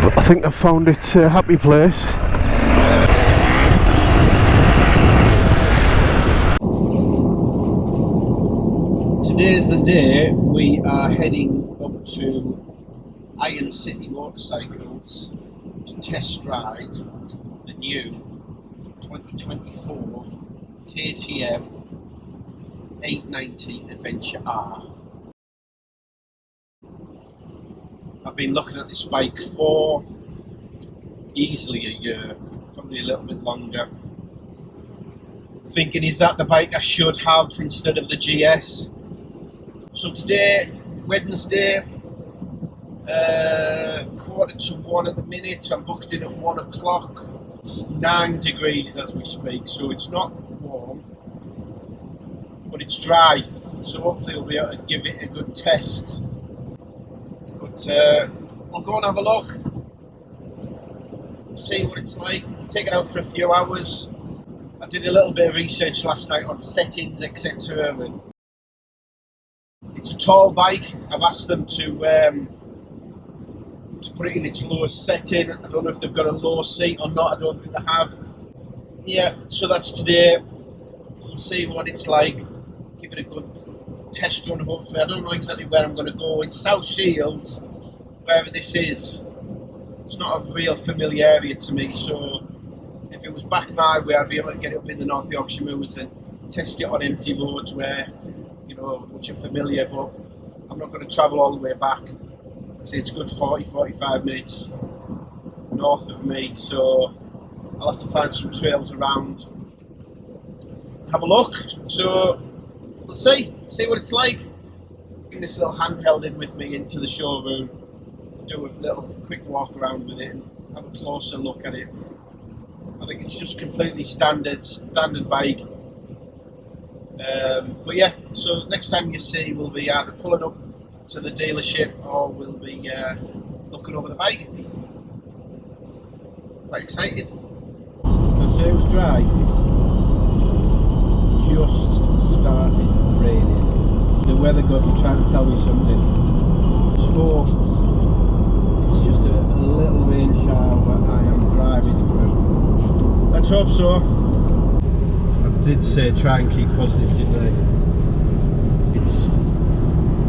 I think I found its happy place. Today's the day we are heading up to Iron City Motorcycles to test ride the new 2024 KTM 890 Adventure R. I've been looking at this bike for easily a year, probably a little bit longer. Thinking, is that the bike I should have instead of the GS? So today, Wednesday, 1:45 at the minute. I'm booked in at 1 o'clock. It's 9 degrees as we speak, so it's not warm, but it's dry. So hopefully we'll be able to give it a good test. But we'll go and have a look, see what it's like, take it out for a few hours. I did a little bit of research last night on settings, etc. And it's a tall bike. I've asked them to put it in its lowest setting. I don't know if they've got a low seat or not. I don't think they have. Yeah, so that's today. We'll see what it's like. Give it a good test run, hopefully. I don't know exactly where I'm going to go. In South Shields, wherever this is, it's not a real familiar area to me, so if it was back my way, I'd be able to get it up in the North Yorkshire Moors and test it on empty roads where, you know, which are familiar, but I'm not going to travel all the way back. See, it's a good 40-45 minutes north of me, so I'll have to find some trails around, have a look. So we'll see what it's like. Bring this little handheld in with me into the showroom, do a little quick walk around with it and have a closer look at it. I think it's just completely standard bike. But yeah, so next time you see, we'll be either pulling up to the dealership or we'll be looking over the bike. Quite excited. I say it was dry. Just started raining. The weather gods are trying to tell me something. So it's just a little rain shower I am driving through. Let's hope so. I did say try and keep positive, didn't I? It's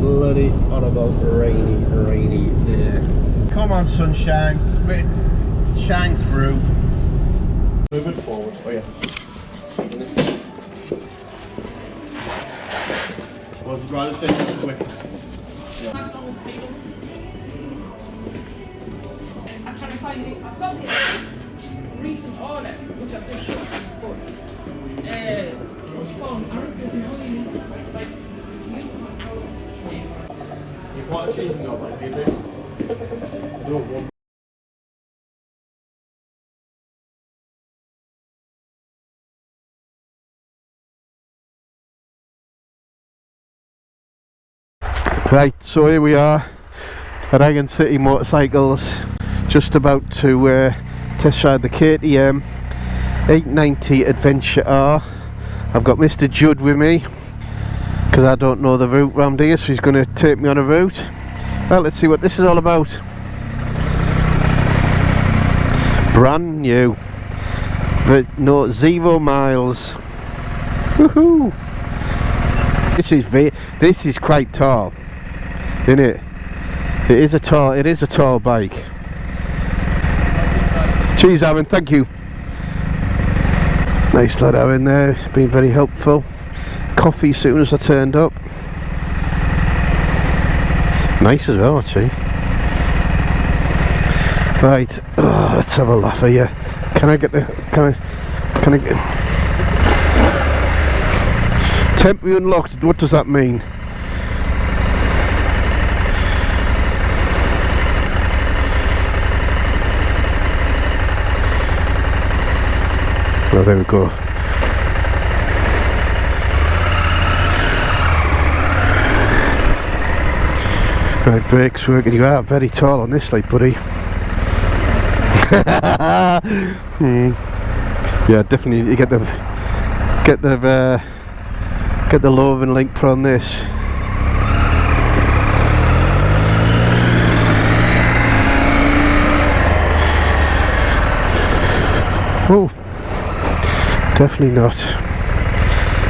bloody horrible rainy day. Come on, sunshine, shine through. Move it forward for you. I was rather say something quick. Yeah. I'm trying to find it. I've got this recent order, which I've just shot before. You want a cheesing on like you do? I don't want. Right, so here we are at Iron City Motorcycles, just about to test ride the KTM 890 Adventure R. I've got Mr. Judd with me because I don't know the route round here, so he's going to take me on a route. Well, let's see what this is all about. Brand new, but no, 0 miles. Woohoo! This is quite tall, isn't it? It is a tall bike. Cheers, Aaron, thank you. Nice lad Aaron there, been very helpful. Coffee as soon as I turned up. Nice as well, actually. Right, let's have a laugh here. Can I get temporary unlocked? What does that mean? Oh, there we go. Right, brakes working. You are very tall on this, like, buddy. Yeah, definitely. You get the Loven link put on this. Oh, definitely not.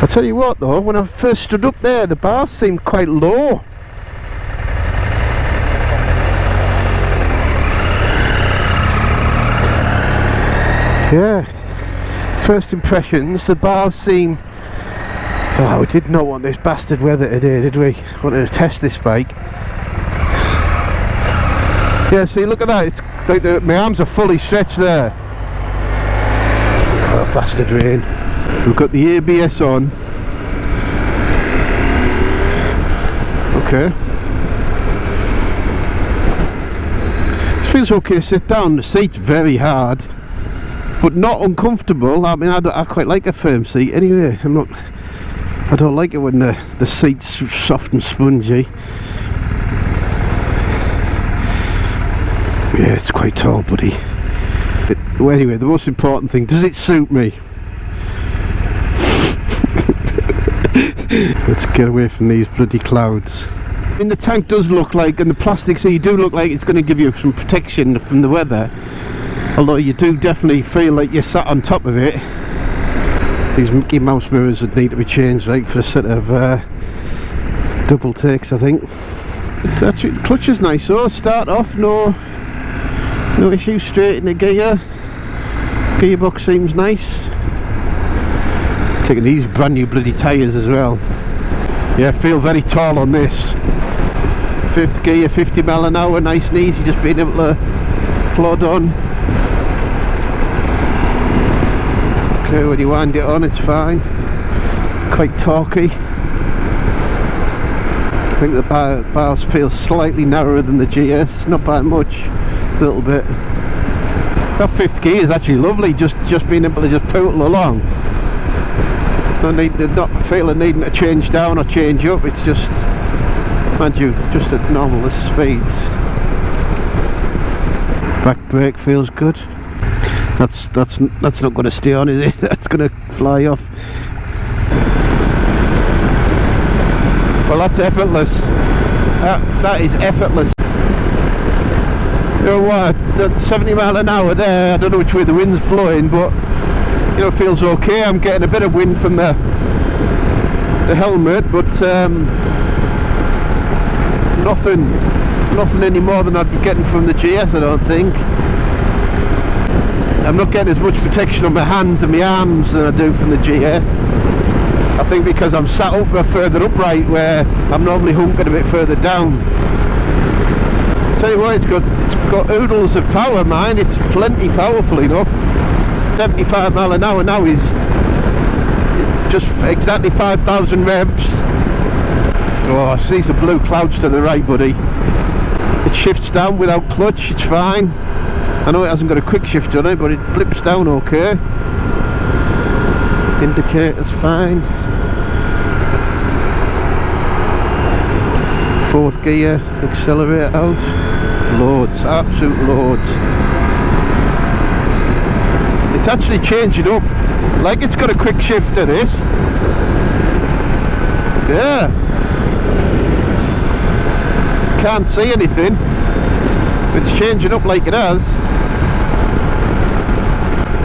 I tell you what though, when I first stood up there, the bars seemed quite low. Yeah, first impressions, the bars seem... Oh, we did not want this bastard weather today, did we? Wanted to test this bike. Yeah, see, look at that, it's like my arms are fully stretched there. Oh, bastard rain. We've got the ABS on. Okay. This feels okay to sit down, the seat's very hard. But not uncomfortable. I mean, I quite like a firm seat anyway. I don't like it when the seat's soft and spongy. Yeah, it's quite tall, buddy. Well, anyway, the most important thing, does it suit me? Let's get away from these bloody clouds. I mean, the tank does look like, and the plastics here do look like it's going to give you some protection from the weather. Although you do definitely feel like you're sat on top of it. These Mickey Mouse mirrors would need to be changed, like, for a set of double takes, I think. But actually, the clutch is nice, so start off, no issue, straight in the gear. Gearbox seems nice. Taking these brand new bloody tyres as well. Yeah, feel very tall on this. 5th gear, 50 mile an hour, nice and easy, just being able to plod on. Okay, when you wind it on, it's fine. Quite torquey. I think the bars feel slightly narrower than the GS, not by much, a little bit. That 5th gear is actually lovely, just being able to just poodle along. Not feeling needing to change down or change up, it's just, mind you, just at normal speeds. Back brake feels good. That's not going to stay on, is it? That's going to fly off. Well, that's effortless. That is effortless. You know what? That's 70 mile an hour there. I don't know which way the wind's blowing, but you know, it feels okay. I'm getting a bit of wind from the helmet, but nothing any more than I'd be getting from the GS, I don't think. I'm not getting as much protection on my hands and my arms than I do from the GS. I think because I'm sat up further upright where I'm normally hunkered a bit further down. Tell you what, it's got oodles of power, mine. It's plenty powerful enough. 75 mile an hour now is just exactly 5,000 revs. Oh, I see some blue clouds to the right, buddy. It shifts down without clutch, it's fine. I know it hasn't got a quick shift on it, but it blips down okay. Indicator's fine. 4th gear, accelerator out. Loads, absolute loads. It's actually changing up. Like it's got a quick shift to this. Yeah. Can't see anything. It's changing up like it has.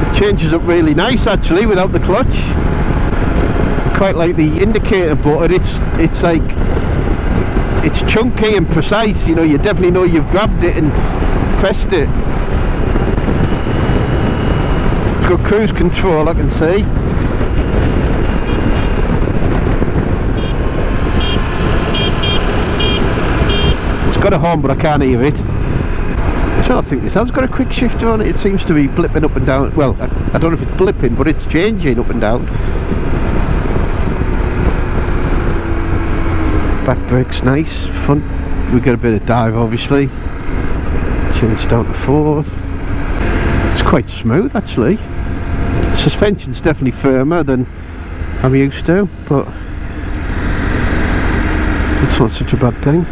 It changes up really nice actually without the clutch. I quite like the indicator button. It's like, it's chunky and precise, you know, you definitely know you've grabbed it and pressed it. It's got cruise control, I can see. It's got a horn, but I can't hear it. I don't think this has got a quick shifter on it. It seems to be blipping up and down. Well, I don't know if it's blipping, but it's changing up and down. Back brake's nice. Front, we got a bit of dive, obviously. Change down to 4th. It's quite smooth, actually. Suspension's definitely firmer than I'm used to, but it's not such a bad thing.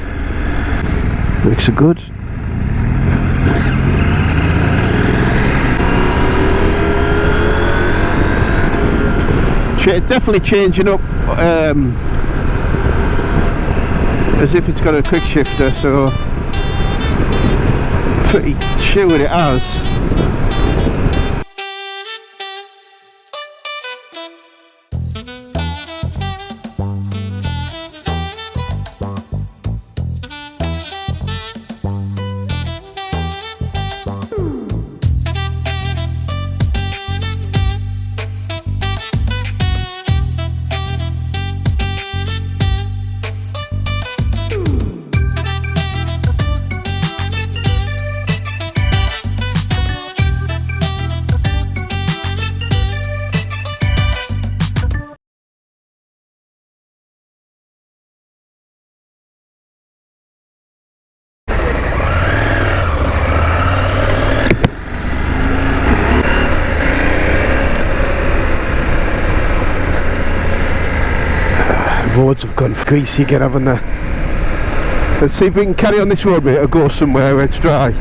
Brakes are good. Definitely changing up as if it's got a quick shifter, so pretty sure it has. roads have gone greasy again, haven't they? Let's see if we can carry on this road, mate, or go somewhere where it's dry.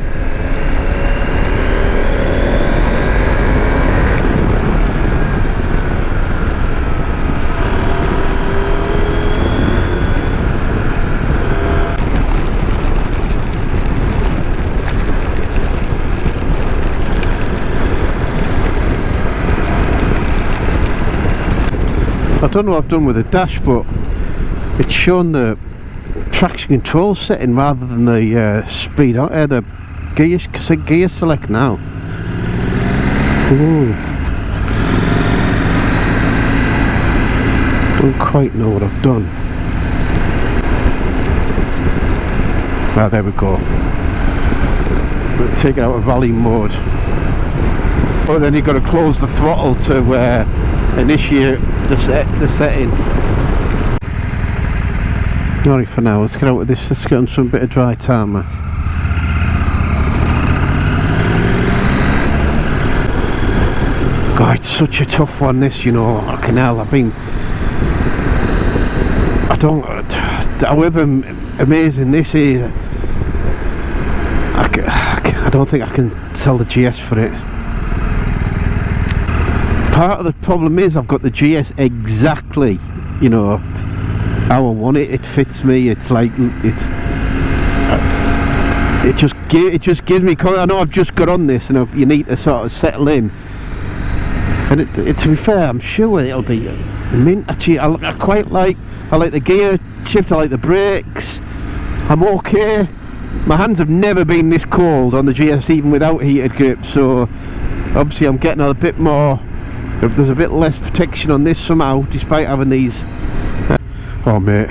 I don't know what I've done with the dash, but it's shown the traction control setting rather than the speed, the gear select now. Ooh. Don't quite know what I've done. Ah, there we go. We'll take it out of volume mode. But then you've got to close the throttle to initiate the setting. Sorry for now, let's get out of this, let's get on some bit of dry tarmac. God, it's such a tough one this, you know, fucking hell, however amazing this is, I don't think I can sell the GS for it. Part of the problem is I've got the GS exactly, you know, how I want it. It fits me. It's like it just gives me. I know I've just got on this, and you need to sort of settle in. And to be fair, I'm sure it'll be mint. Actually, I like the gear shift. I like the brakes. I'm okay. My hands have never been this cold on the GS, even without heated grips. So obviously, I'm getting a bit more. There's a bit less protection on this somehow, despite having these. Oh mate.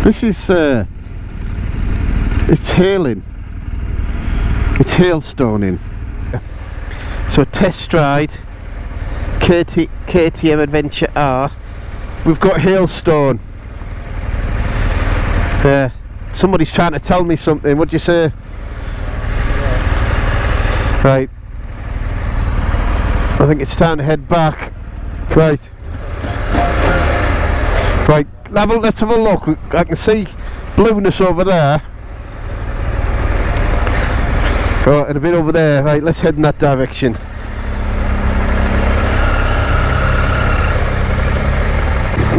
This is it's hailing. It's hailstoning. So test ride KTM Adventure R. We've got hailstone. Somebody's trying to tell me something. What'd you say? Right, I think it's time to head back. Right, let's have a look. I can see blueness over there. Oh, and a bit over there. Right, let's head in that direction.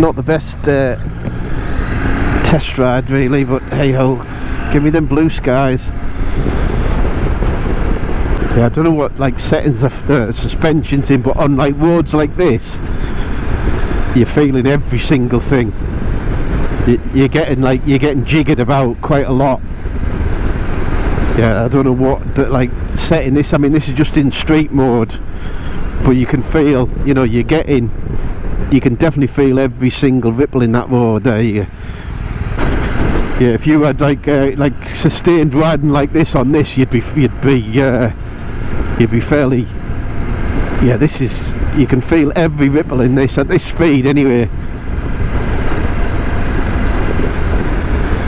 Not the best test ride really, but hey ho, give me them blue skies. Yeah, I don't know what like settings of the suspension's in, but on like roads like this, you're feeling every single thing. You're getting jiggered about quite a lot. Yeah, I don't know what like setting this. I mean, this is just in street mode, but you can feel, you know, you can definitely feel every single ripple in that road there. Yeah, if you had like sustained riding like this on this, you'd be fairly, yeah, this is, you can feel every ripple in this at this speed anyway.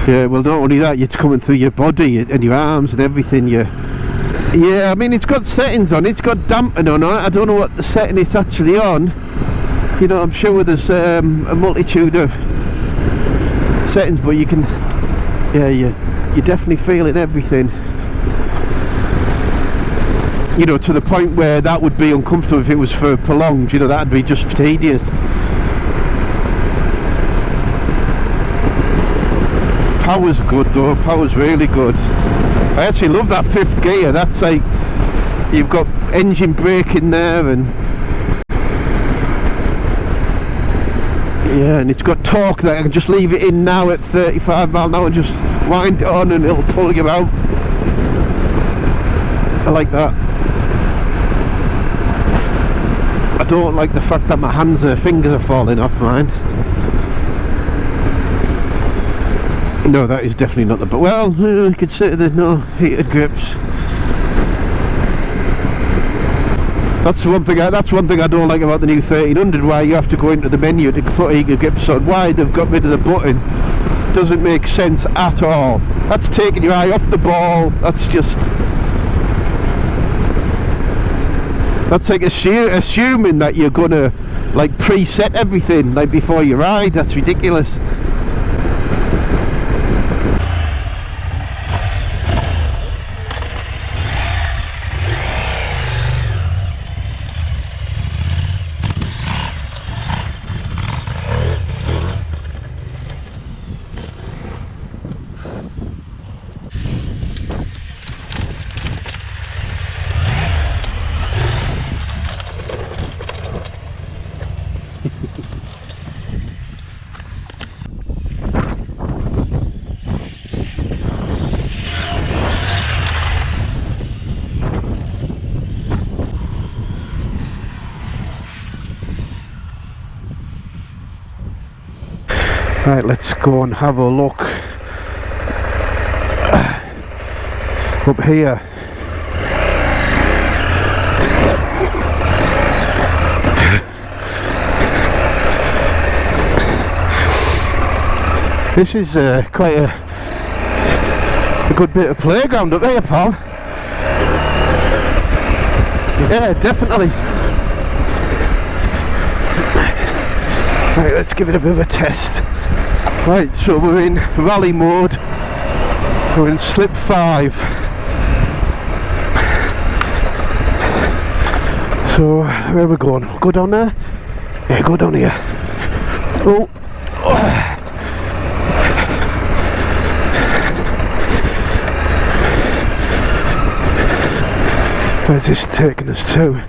Yeah, well, not only that, it's coming through your body and your arms and everything. Yeah, I mean, it's got settings on, it's got damping on. I don't know what the setting it's actually on. You know, I'm sure there's a multitude of settings, but you can, yeah, you're definitely feeling everything. You know, to the point where that would be uncomfortable if it was for prolonged, you know, that'd be just tedious. Power's good though, power's really good. I actually love that fifth gear. That's like, you've got engine brake in there, and yeah, and it's got torque that I can just leave it in now at 35 mile an hour and just wind it on and it'll pull you out. I like that. I don't like the fact that my fingers are falling off mine. No, that is definitely not the, but well, you could say there's no heated grips. That's one thing I don't like about the new 1300, why you have to go into the menu to put heated grips on. Why they've got rid of the button doesn't make sense at all. That's taking your eye off the ball. That's just, That's like assuming that you're gonna like preset everything like before you ride. That's ridiculous. Right, let's go and have a look up here. This is quite a good bit of playground up here, pal. Yeah, definitely. Right, let's give it a bit of a test. Right, so we're in rally mode. We're in slip 5. So where are we going? Go down there? Yeah, go down here. Oh. Where's this taking us to?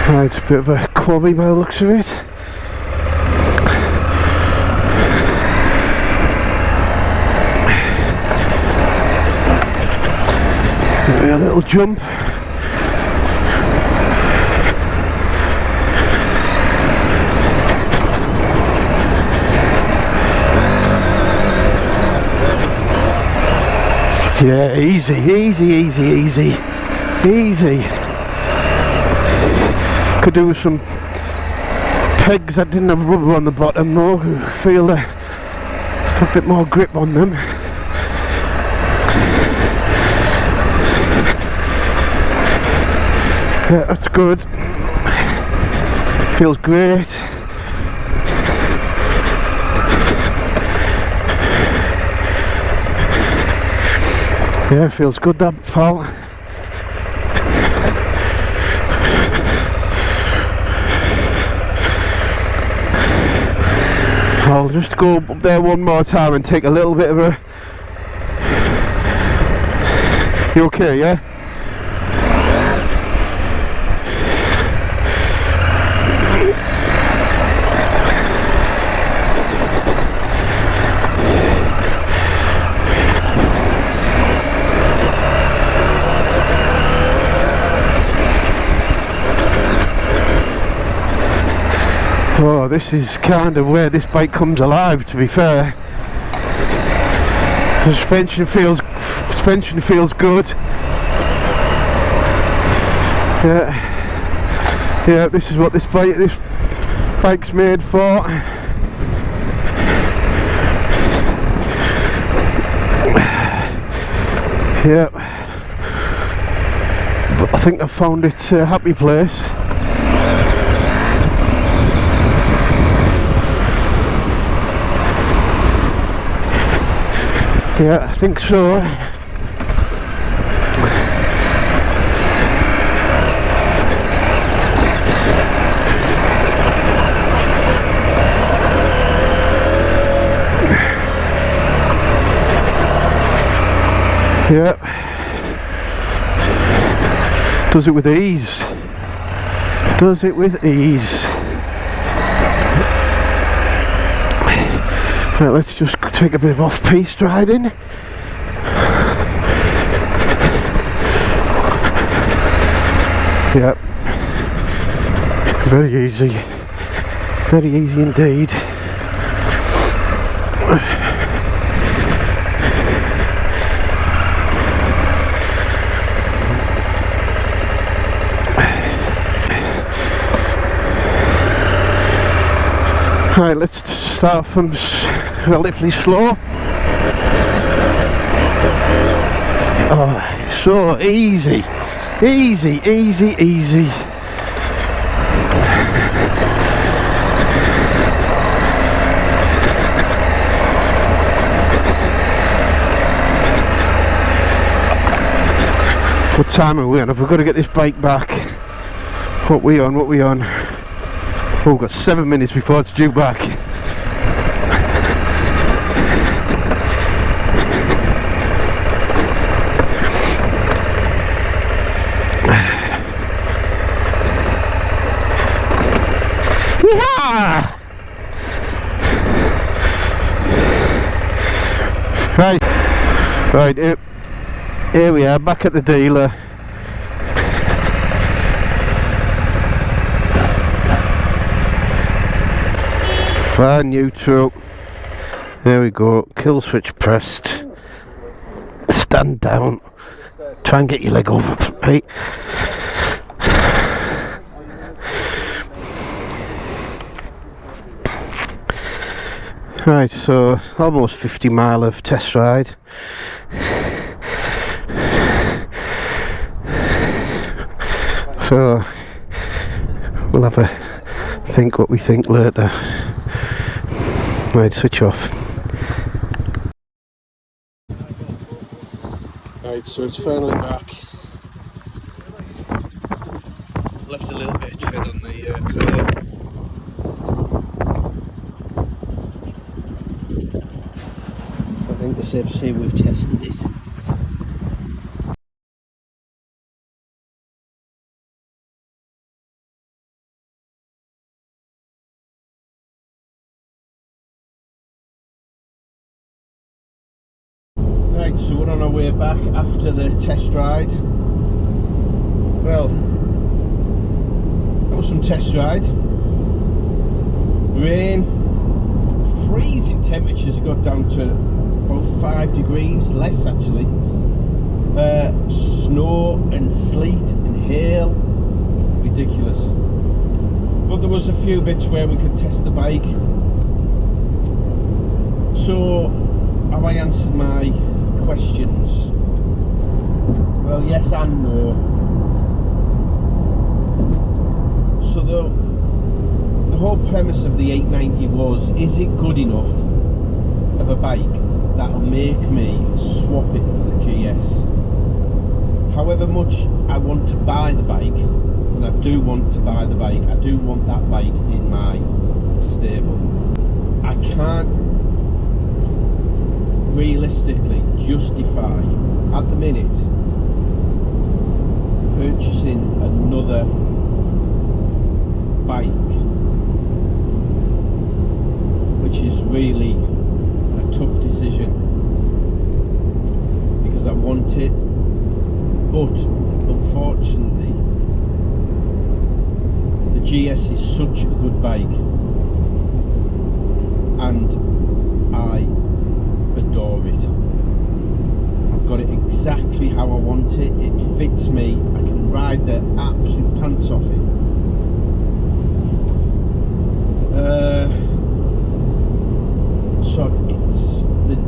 Right, a bit of a quarry by the looks of it. Maybe a little jump. Yeah, easy, easy, easy, easy, easy. Could do with some pegs that didn't have rubber on the bottom though. Feel a bit more grip on them. Yeah, that's good. Feels great. Yeah, feels good, that, pal. I'll just go up there one more time and take a little bit of a... You okay, yeah? Oh, this is kind of where this bike comes alive, to be fair. The suspension feels good. Yeah, this is what this bike's made for. Yeah, but I think I found its happy place. Yeah, I think so. Yeah. Does it with ease. Does it with ease. Right, let's just take a bit of off-piste riding. Yep. Very easy. Very easy indeed. Right, let's start from relatively slow. Oh, so easy. Easy, easy, easy. What time are we on? Have we got to get this bike back? What we on? What we on? Oh, we've got 7 minutes before it's due back. Yeah! Right, here we are, back at the dealer. Fire neutral. There we go. Kill switch pressed. Stand down. Try and get your leg over, right? Right, so almost 50 mile of test ride. So we'll have a think what we think later. Right, switch off. Right, so it's finally back. Left a little bit of tread on the tyre. I think it's safe to say we've tested it. Right, so we're on our way back after the test ride. Well, that was some test ride. Rain, freezing temperatures, it got down to about 5 degrees, less actually. Snow and sleet and hail, ridiculous. But there was a few bits where we could test the bike. So, have I answered my questions? Well, yes and no. So the whole premise of the 890 was, is it good enough of a bike that'll make me swap it for the GS? However much I want to buy the bike, and I do want to buy the bike, I do want that bike in my stable, I can't realistically justify at the minute purchasing another bike, which is really a tough decision because I want it, but unfortunately the GS is such a good bike and I adore it. I've got it exactly how I want it. It fits me. I can ride the absolute pants off it. So it's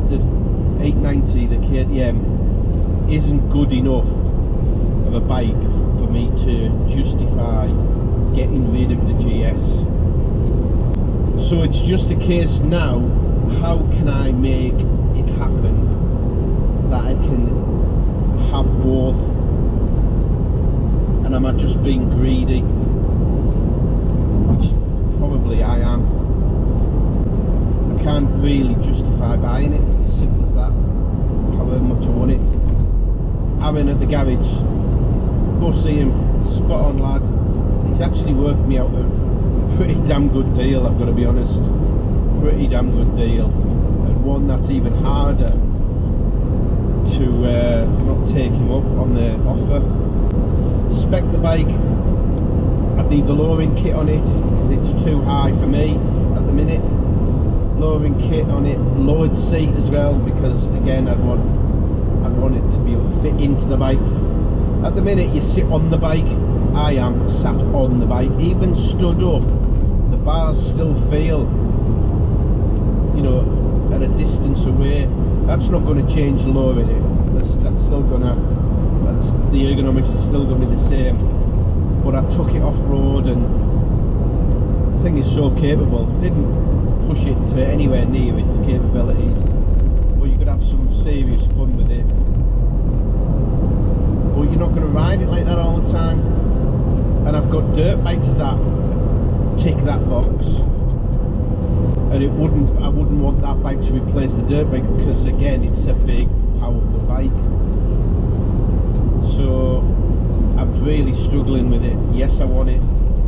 the 890, the KTM, isn't good enough of a bike for me to justify getting rid of the GS. So it's just a case now, how can I make it happen that I can have both? And am I just being greedy? Which probably I am. I can't really justify buying it, it's as simple as that, however much I want it. Aaron at the garage, go see him, spot on lad. He's actually worked me out a pretty damn good deal, I've got to be honest. Pretty damn good deal, and one that's even harder to not take him up on the offer. Spec the bike, I need the lowering kit on it because it's too high for me at the minute. Lowering kit on it, lowered seat as well, because again I'd want it to be able to fit into the bike. At the minute you sit on the bike, I am sat on the bike, even stood up, the bars still feel, you know, at a distance away. That's not going to change lowering it. that's still gonna, the ergonomics is still gonna be the same. But I took it off road, and the thing is so capable. Didn't push it to anywhere near its capabilities, but you could have some serious fun with it. But you're not going to ride it like that all the time. And I've got dirt bikes that tick that box, and I wouldn't want that bike to replace the dirt bike, because again, it's a big, powerful bike. So I'm really struggling with it. Yes, I want it,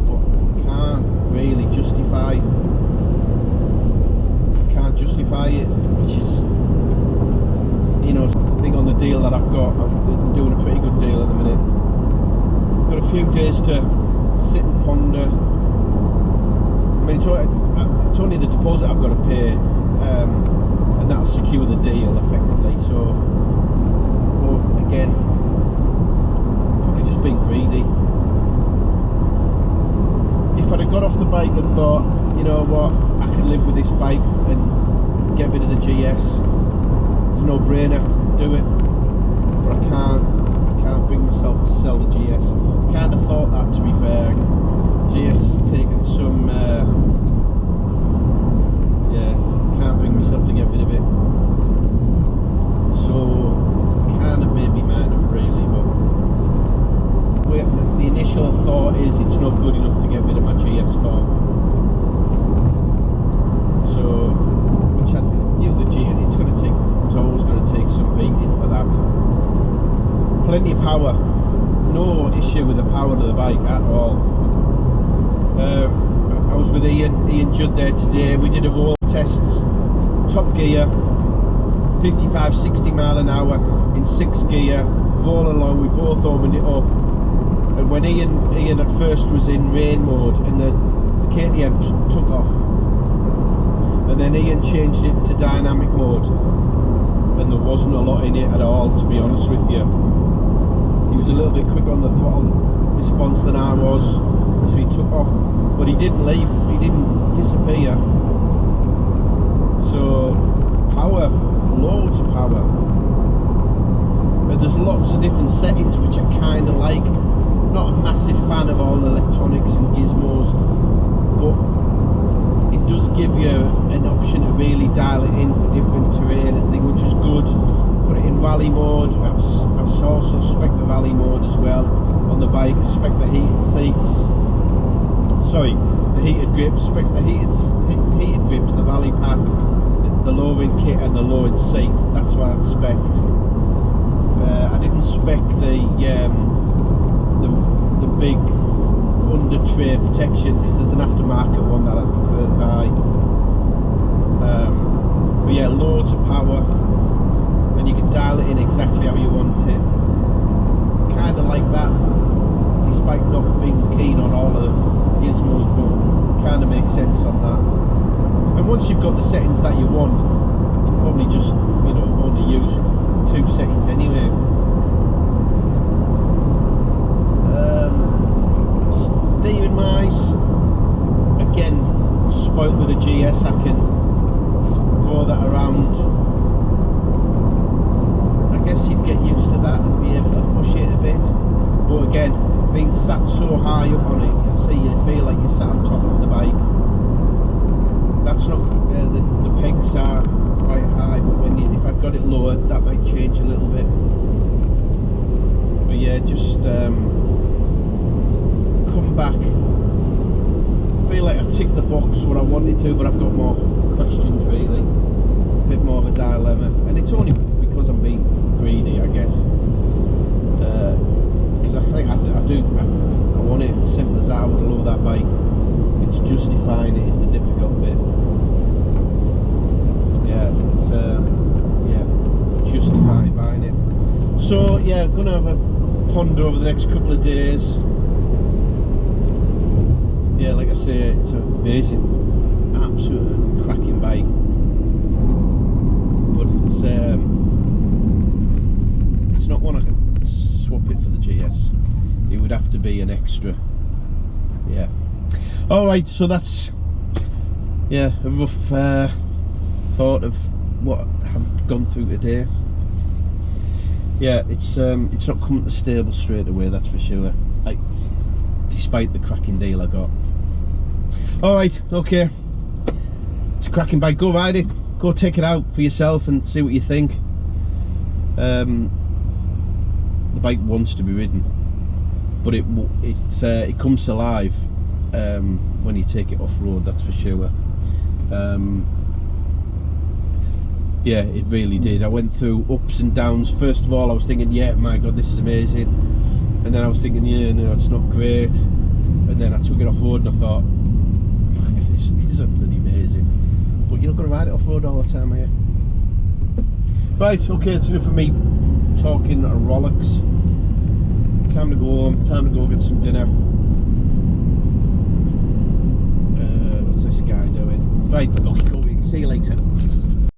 but I can't really justify it, which is, you know, the thing on the deal that I've got. I'm doing a pretty good deal at the minute. Got a few days to sit and ponder. I mean, it's only the deposit I've got to pay, and that'll secure the deal effectively. So, but again, probably just being greedy. If I'd have got off the bike and thought, you know what, I can live with this bike and get rid of the GS, it's a no-brainer, do it. But I can't bring myself to sell the GS. Kind of thought that, to be fair. GS has taken some, yeah, can't bring myself to get rid of it. So, kind of made me mind up really, but the initial thought is it's not good enough to get rid of my GS for. So, which I knew the GS, was always going to take some beating for that. Plenty of power, no issue with the power of the bike at all. I was with Ian Judd there today. We did a roll test, top gear, 55-60 mile an hour in 6 gear, roll along. We both opened it up, and when Ian at first was in rain mode, and the KTM took off, and then Ian changed it to dynamic mode, and there wasn't a lot in it at all, to be honest with you. He was a little bit quicker on the throttle response than I was, so he took off, but he didn't leave, he didn't disappear. So power, loads of power, but there's lots of different settings which I kind of like. Not a massive fan of all the electronics and gizmos, but it does give you an option to really dial it in for different terrain and things, which is good. Put it in rally mode. I've also spec the rally mode as well on the bike. Spec the heated seats. Sorry, the heated grips. Spec the heated grips, the rally pack, the lowering kit, and the lowered seat. That's what I've spec'd. I didn't spec the big under tray protection, because there's an aftermarket one that I'd prefer to buy. But yeah, loads of power, and you can dial it in exactly how you want it. Kind of like that, despite not being keen on all the gizmos, but kind of makes sense on that. And once you've got the settings that you want, you probably just, you know, only use 2 settings anyway. Steering wise, again, spoilt with a GS. I can throw that around. I guess you'd get used to that and be able to push it a bit, but again, being sat so high up on it, you feel like you're sat on top of the bike. That's not, the pegs are quite high, but if I've got it lower, that might change a little bit. But yeah, just come back. I feel like I've ticked the box what I wanted to, but I've got more questions really. A bit more of a dilemma, and it's only because I'm being greedy, I guess. Because I think I want it as simple as that. I would love that bike. It's justifying it is the difficult bit. Yeah, it's yeah, justifying buying it. So yeah, I'm gonna have a ponder over the next couple of days. Yeah, like I say, it's an amazing, absolute cracking bike, but it's not one I can swap it for the GS. It would have to be an extra. Yeah. All right, so that's, yeah, a rough thought of what I've gone through today. yeah, it's not coming to stable straight away, that's for sure. Despite the cracking deal I got. Alright, okay. It's a cracking bike. Go ride it. Go take it out for yourself and see what you think. The bike wants to be ridden, but it comes to life when you take it off road, that's for sure. Yeah, it really did. I went through ups and downs. First of all, I was thinking, yeah, my god, this is amazing, and then I was thinking, yeah, no, it's not great, and then I took it off road and I thought, this is bloody amazing. But you're not going to ride it off road all the time, are you? Right, okay, it's enough of me talking rollicks. Time to go home, time to go get some dinner. What's this guy doing? Right, okay, cool, see you later.